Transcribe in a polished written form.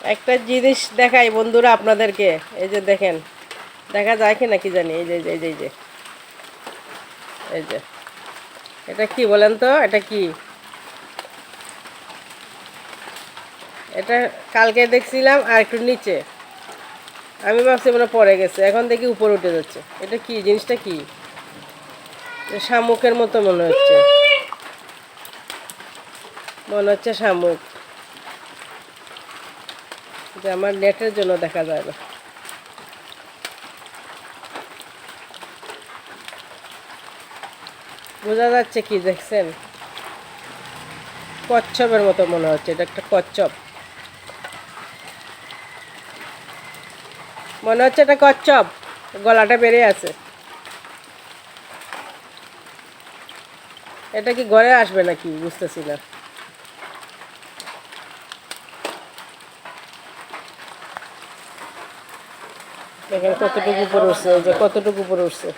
একটা জিনিস দেখাই বন্ধুরা আপনাদেরকে। এই যে দেখেন, দেখা যায় কি না কি জানি। এই যে এই যে এই যে এই যে এই যে এটা কি বলেন তো? এটা কি? এটা কালকে দেখছিলাম আর একটু নিচে, আমি ভাবছি মনে হয় পড়ে গেছে, এখন দেখি উপরে উঠে যাচ্ছে। এটা কি জিনিসটা? কি শামুকের মতো মনে হচ্ছে, মনে হচ্ছে শামুক। যে আমার নেটের জন্য দেখা যায় না। বোঝা যাচ্ছে কি দেখছেন? কচ্ছপের মতো মনে হচ্ছে, এটা একটা কচ্ছপ মনে হচ্ছে, এটা কচ্ছপ, গলাটা বেরিয়ে আছে। এটা কি ঘরে আসবে নাকি বুঝতেছি না। দেখেন কতটুকু উপরে উঠছে, এই যে কতটুকু উপরে উঠছে।